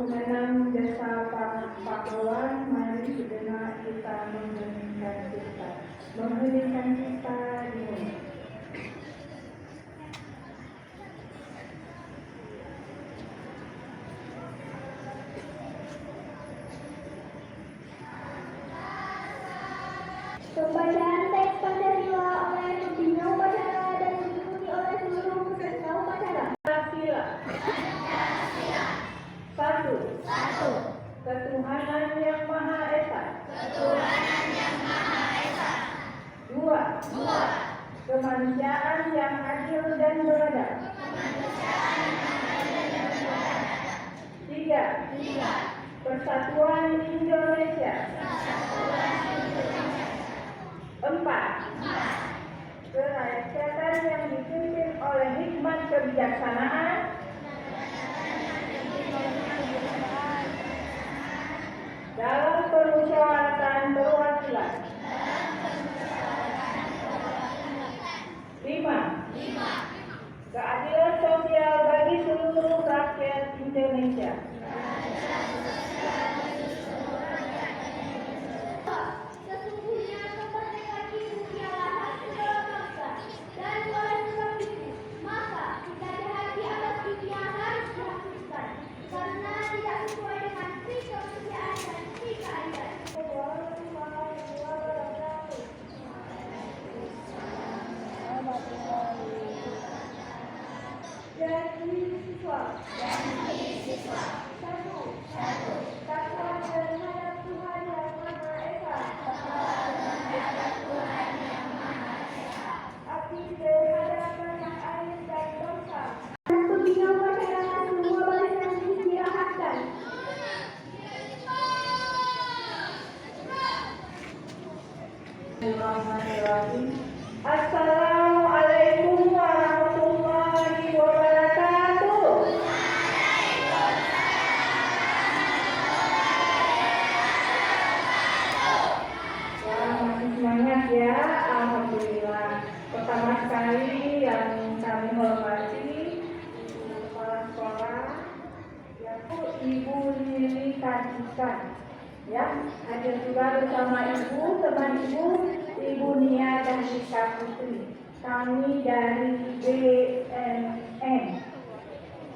mengenang jasa pahlawan, mari sejenak kita mengheningkan cipta di bumi. Pembacaan teks Pancasila oleh pembina upacara dan diikuti oleh seluruh peserta upacara. Pancasila. Satu. Ketuhanan Yang Maha Esa. Dua. Kemanusiaan yang adil dan beradab. Tiga. Persatuan Indonesia. Empat. Kerakyatan yang dipimpin oleh hikmat kebijaksanaan. Dalam permusyawaratan perwakilan. 5. Keadilan sosial bagi seluruh rakyat Indonesia. Sesungguhnya kemerdekaan itu ialah hak segala bangsa, dan oleh sebab itu, maka penjajahan di atas dunia harus dihapuskan, karena tidak sesuai dengan pri kemanusiaan dan pri keadilan. Jadi siswa. 1. Takwa terhadap Tuhan Yang Maha Esa. Abdi terhadap tanah air dan bangsa. Pembina upacara semua barisan diistirahatkan. Bismillahirrahmanirrahim. Assalamualaikum warahmatullahi wabarakatuh. Masih semangat ya, alhamdulillah. Pertama sekali yang kami hormati Ibu Kepala Sekolah, yaitu Ibu Lili Kartika. Ya, hadir juga bersama Ibu, teman Ibu Nia dan Ika Putri. Kami dari BNN.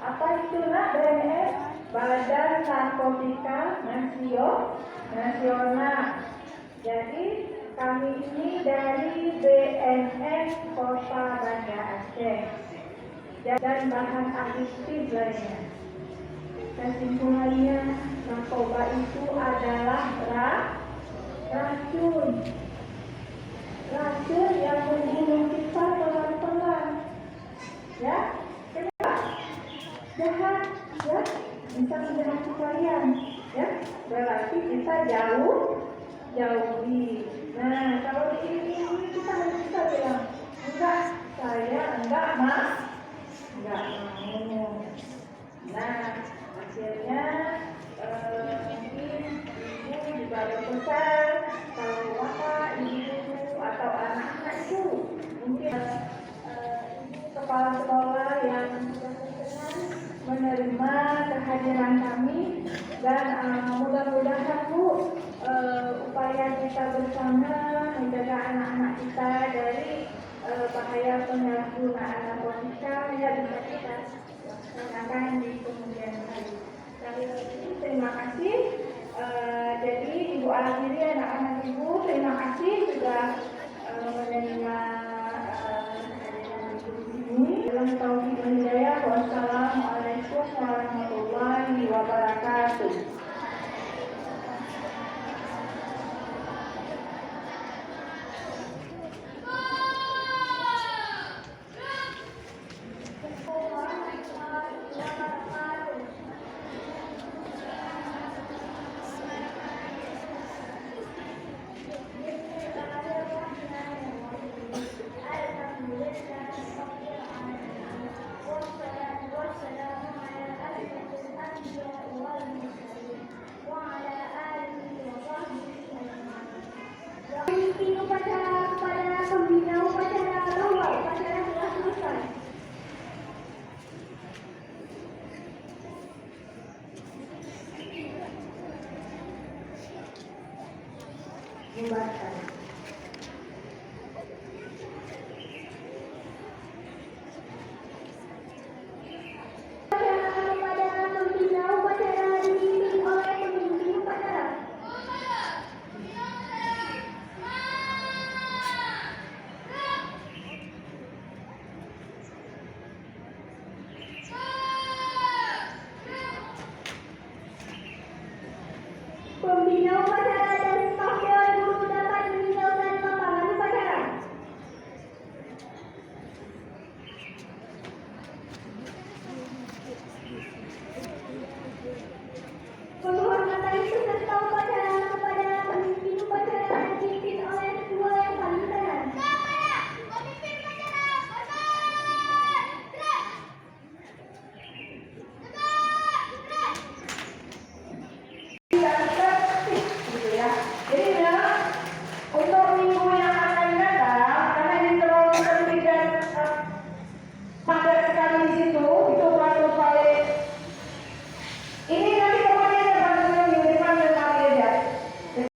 Apa itu nak BNN? Badan Narkotika Nasional. Jadi kami ini dari BNN Kota Banda Aceh dan bahan aktif lainnya. Kesimpulannya, narkoba itu adalah racun yang membunuh kita pelan-pelan. Ya, kenapa? Jahat, ya, bisa menjahati kalian. Ya, berarti kita jauhi. Nah, kalau diiringi kita harus bisa bilang, enggak, saya enggak mau. Nah, akhirnya mungkin ibu juga berpesan kalau bapak, ibu atau anak-anak itu mungkin ibu kepala sekolah yang sudah berkenan menerima kehadiran kami dan mudah-mudahan Bu upaya kita bersama menjaga anak-anak kita dari bahaya penyalahgunaan narkotika ya bisa kita laksanakan di kemudian hari. Terima kasih. Jadi Ibu Alhiri, anak-anak Ibu, terima kasih sudah menerima kehadiran Ibu di sini. Dalam tauhid dan hidayah. Wassalamualaikum warahmatullahi wabarakatuh. Wassalamu ala asyrafil anbiya'i wal mursalin. membaca. Upacara kepada pembina upacara dipimpin oleh pemimpin upacara. Pembina